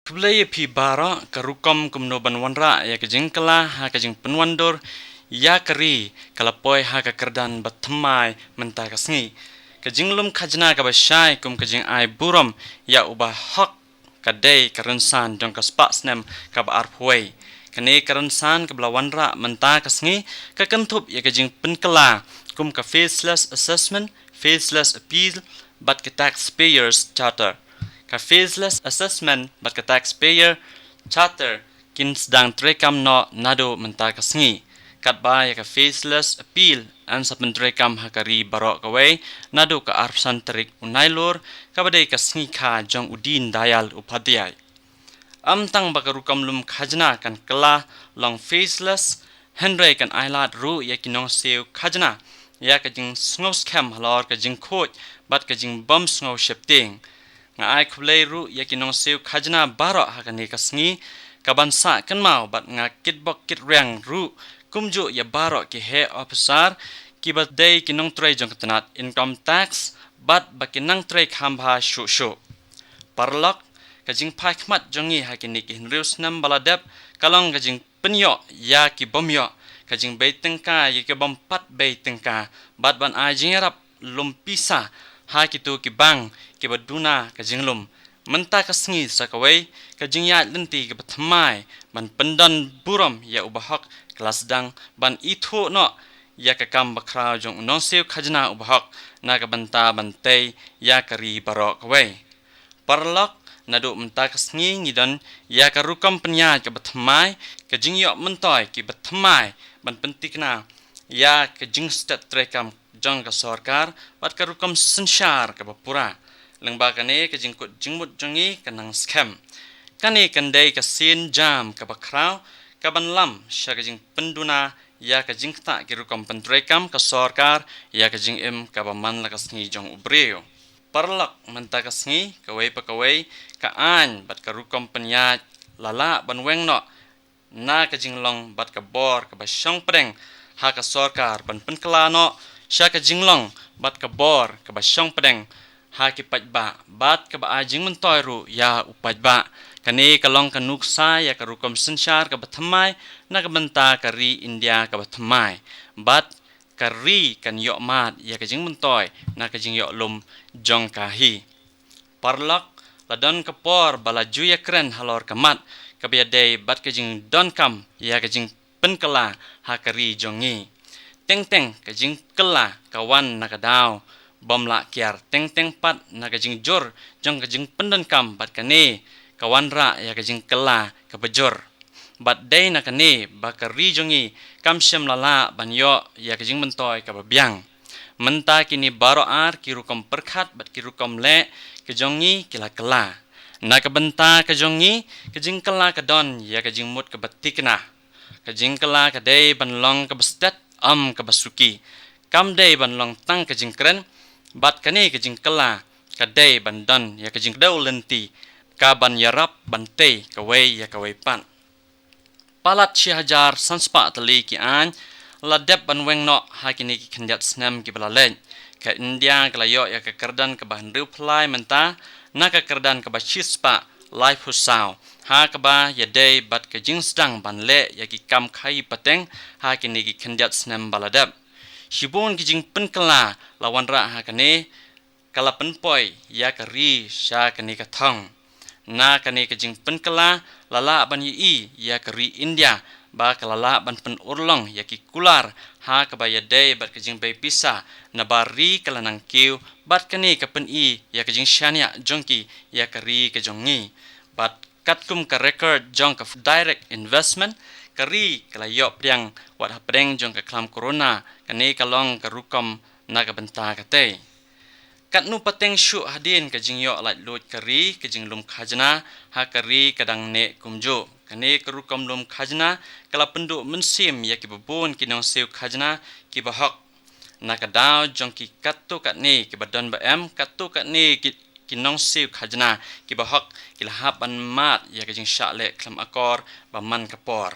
Kublai pi bara karukom kumno banwanra ya kajing kala ha kajing penwandor ya kari kalapoi ha kakerdan batmai menta kasngi kajing lum khajna ka basyai kum kajing ai buram ya ubah hak kadai karensan dong kaspa snem ka ba arpoi kane karensan ka blawanra menta kasngi ka kentup ya kajing penkela kum ka faceless assessment faceless appeal but ka taxpayers charter ka faceless assessment bat ka taxpayer charter kin sedang trekam no nado menta kasngi kat ba ya ka faceless appeal an sa trekam hakari barok kawai nado ka arsan terik unailor ka badai kasngi kha jong udin dayal upadhyay amtang bakarukam lum khajna kan kala long faceless henry kan ailat ru ya kinong seu khajna ya ka jing sngows cam halor ka jing khoj bat ka jing bom sngow shepting nga ai khublei ru yakinong seu khajna baro hakani kasngi kabansa kan mau bat nga kitbok kit rang ru kumju ya baro ki he officer ki bat dei kinong trai jong tanat income tax bat bakinang trai khamba shu shu parlok kajing pai khmat jongi hakini ki hinrius nam baladep kalong kajing penyo ya ki bomyo kajing beitengka ya ki bompat beitengka bat ban ajing rap lumpisa ha kitu ki bang ki baduna ka jinglum menta kasngi sakawai ka jingya lenti ka batmai ban pendan buram ya ubahak kelas dang ban itho no ya ka kam bakra jong non seu khajna ubahak na ka banta bantai ya kari barok kawai parlok nadu menta kasngi ngidan ya ka rukam penya ka batmai ka jingyo mentoi ki batmai ban pentikna ya ka jingstat trekam jong ka sarkar bat ka rukam sensyar ka bapura lengba kane ka jingkut jingmut jongi kanang scam kane kandai ka sin jam ka bakrau ka banlam sya ka jing penduna ya ka jingta ki rukam pentrekam ka sarkar ya ka jing im ka baman la kasngi jong ubreo parlak menta kasngi kawai pakawai ka an bat ka rukam penya lala banweng no na ka jinglong bat ka bor ka basyong preng ha ka sarkar ban penkla no sya ka jinglong bat ka bor ka basyong preng ha ki pajba bat ka ba ajing mentoy ru ya upajba kani kalong kanuksa ya ka rukom sensyar ka bathamai na ka benta kari India ka bathamai bat kari kan yok mat ya ka jing mentoy na ka jing yok lum jong kahi parlak ladon ka por balaju ya kren halor kamat ka biadai bat ka jing don kam ya ka jing penkala ha kari jongi teng teng ka jing kala kawan na ka daw bom la kiar teng teng pat na ka jing jor jong ka jing pendan kam bat kane kawan ra ya ka jing kala ka bejor bat dai na kane bakari jongi kam syam lala banyo ya ka jing mentoy ka babyang menta kini baro ar ki rukom perkhat bat ki rukom le ka jongi kila kala na ka benta ka jongi ka jing kala ka don ya ka jing mut ka batikna ka jing kala ka dai banlong ka bestet ka basuki kam dai banlong tang ka jing kren bat kane ka jing kala ka dai bandan ya ka jing daw lenti ka ban yarap bantay kawai ya kawai pan palat si hajar sanspa tali ki an ladep banweng no hakini ki khanjat snam ki balalen ka India kalayo ya ka kerdan ka bahan riu plai menta na ka kerdan ka bashispa life husau ha ka ba ya dai bat ka jing sedang banle ya ki kam khai pateng hakini ki khanjat snam baladep Shibon kijing penkela lawan ra ha kane kala penpoi ya kari sya kane kathang na kane kijing penkela lala ban yi ya kari India ba kalala ban pen urlong ya ki kular ha ka ba yadai bat kijing bai pisa na bari kala nang kiu bat kane ka pen ya kijing syania jongki ya kari ka jongi bat katkum ka record jong ka direct investment kari kalayo priang wat hapreng jong ka klam corona kane kalong ka rukom na ka benta ka te katnu pateng shu hadin ka jingyo lat lot kari ka jinglum khajna ha kari kadang ne kumjo kane ka rukom lum khajna kala pendu mensim ya ki babon kinong seu khajna ki bahak na ka daw jong ki kattu kat ne ki badan ba em kattu kat ne ki kinong seu khajna ki bahak ki lahap ban mat ya ka jing sha le klam akor ba man kapor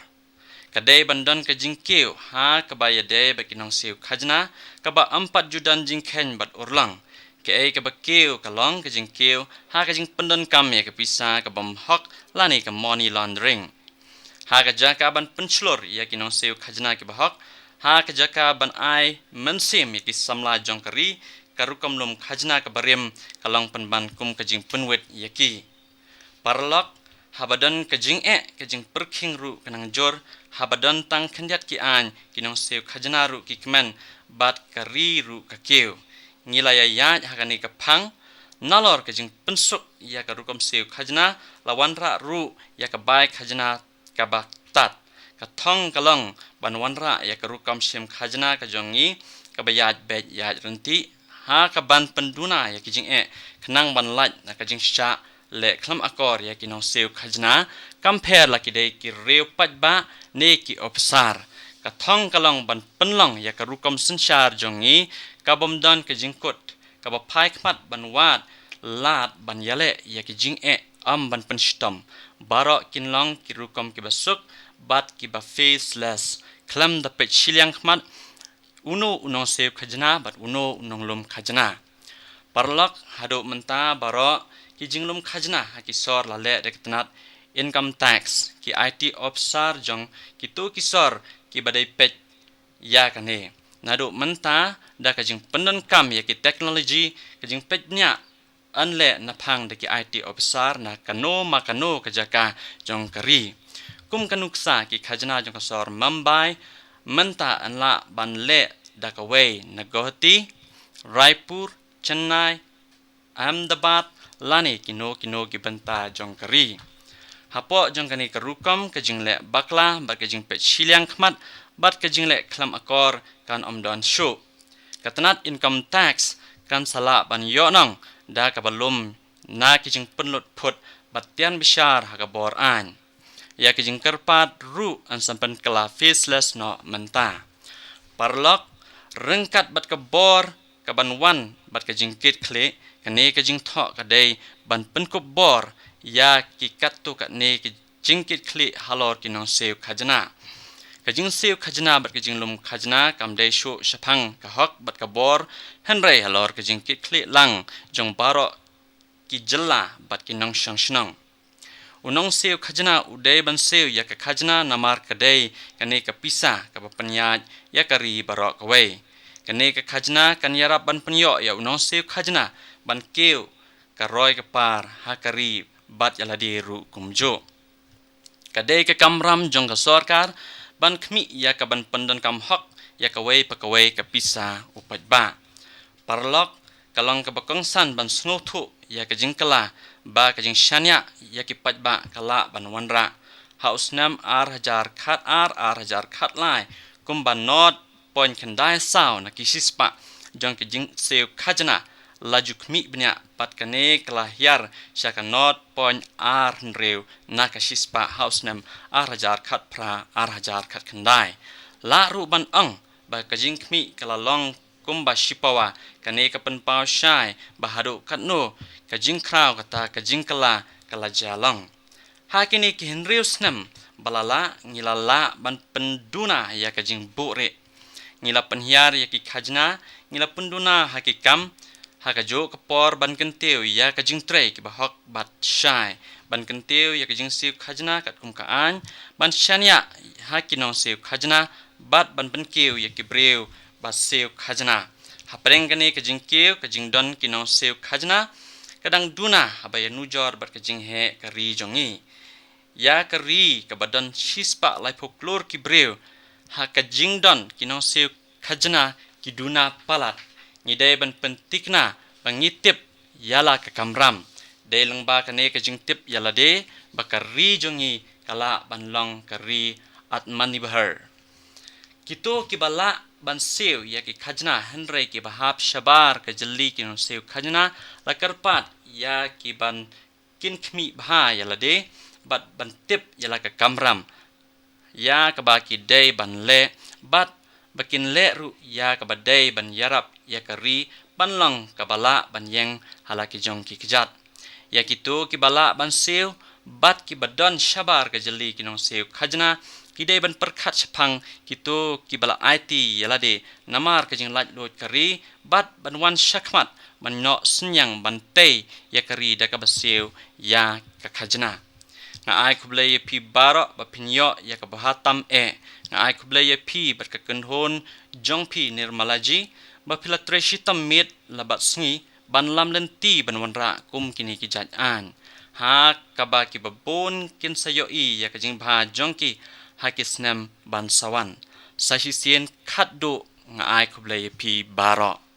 kadai bandan ka jingkeu ha kabaya de bakinong siu khajna kaba 4 judan jingkhen bat urlang ke bakeu kalong ke jing keu ha ke jing pendon kam ya ke pisa ke bom hok lani ke money laundering ha ke jaka ban penchlor ya ki nong seu khajna ke bahok ha ke jaka ban ai mensim ya ki samla jong kari karukam lum khajna ke barim kalong penban kum ke jing penwet ya ki parlok habadan ke jing perking ru kenang jor habadan tang khandiat ki an ki nong seu khajna ru ki kmen bat kari ru ka keu ngilaya ya hakani ka phang nalor ka jing pensuk ya ka rukom seu khajna lawanra ru ya ka bai khajna ka bak tat ka thong kalong banwanra ya ka rukom sim khajna ka jongi ka bayat bet ya renti ha ka ban penduna ya ki jing khnang ban laj na ka jing sha le khlam akor ya ki nong seu khajna compare la ki dei ki reu patba ne ki opsar ka thong kalong ban penlong ya ka rukom sinchar jongi ka bomdan ke jingkut ka ba phai khmat ban wat lat ban yale ya ki jing am ban penstom baro kinlong ki rukom ki basuk bat ki ba faceless klam da pe chilyang khmat uno unong seu khajna bat uno unong lum khajna parlok hado menta baro ki jinglum khajna ha ki sor la le dektenat income tax ki IT officer jong ki tu ki sor ki badai pet ya kane nado menta da ka jing pendon kam ya ki technology ka jing petnya anle na phang da ki IT officer na kano makano ka jaka jong kari kum kanuksa ki khajna jong ka sor Mumbai menta anla ban le da ka wei na Guwahati Raipur Chennai Ahmedabad lani kino ki benta jong kari hapo jong kani karukam ka jing le bakla ba ka jing pet chilyang khmat bat ka jing le khlam akor kan omdon show katanat income tax kan sala ban yonong da ka balum na ki jing penlut phut batian bishar ha ka bor an ya ki jing karpat ru an sampan kala faceless no menta parlok rengkat bat ka bor ka ban wan bat ka jing kit kle kane ka jing tho ka dei ban penkup bor ya ki kattu ka ne ki jing kit kle halor ki nong seu khajna ka jing seu khajna bat ka jing lum khajna kam dei shu shapang ka hok bat ka bor henrei halor ka jing kit kle lang jong baro ki jalla bat ki nong shang shnong unong seu khajna udai ban seu ya ka khajna namar ka dei kane ka pisa ka panyaj ya kari baro ka wei kane ka khajna kan yarap ban penyo ya unong seu khajna ban keu ka roi ka par ha kari bat yaladi ru kumjo kadai ka kamram jong ka sarkar ban khmi ya ka ban pandon kam hok ya ka wei ka pisa upat ba parlok kalong ka bakong san ban snothu ya ka jingkala ba ka jing shanya ya ki pat ba kala ban wanra house nam R1000 khat R1000 khat lai kum ban not point khandai sao na kisispa jong ki jing seu khajna laju khmi bnya pat kane kalahyar syaka not point R reu na kasispa house nam R1000 khat pra R1000 khat khandai la ru ban ang ba ka jing khmi kalalong kumba shipawa kane ka pen pau shai bahadu katno ka jing kraw kata ka jing kala jalong hakini ki henriu snam balala ngilala ban penduna ya ka jing bure ngila penhiar ya ki khajna ngila penduna hakikam hakajo kapor ban kenteu ya ka jing trei ki bahok bat shai ban kenteu ya ka jing siu khajna kat kum ka an ban shania hakinong siu khajna bat ban penkeu ya ki breu ba seu khajna hapreng kane ka jing keu ka jing don kinong seu khajna kadang duna abaya nujor bar ka jing he ka ri jongi ya ka ri ka badan shispa lai folklore ki breu ha ka jing don kinong seu khajna ki duna palat ngidai ban pentikna bangitip yala ka kamram dei lengba kane ka jing tip yala de ba ka ri jongi kala ban long ka ri atmani bahar kito kibala ban seu ya ki khajna henrei ki bahap shabar ka jalli ki no seu khajna la karpat ya ki ban kin khmi bha ya la de bat ban tip ya la ka kamram ya ka ba ki dei ban le bat bakin le ru ya ka ba dei ban yarap ya ka ri ban long ka bala ban yeng hala ki jong ki kjat ya ki to ki bala ban seu bat ki badon shabar ka jalli ki no seu khajna kidai ban perkhat sepang kito kibala IT yalade namar kajing lat lot kari bat ban wan shakmat ban no senyang ban te ya kari da ka basiu ya ka khajna nga ai kuble ye pi baro ba pinyo ya ka bahatam nga ai kuble ye pi ber ka kunhon jong pi nirmalaji ba pilatreshi tamit labat sngi ban lam lenti ban wanra kum kini ki jajan ha kaba ki babon kin sayo ya ka jing bha jong ki ha ki snem ban sawan sahisien khatdo nga ai kuble ye pi baro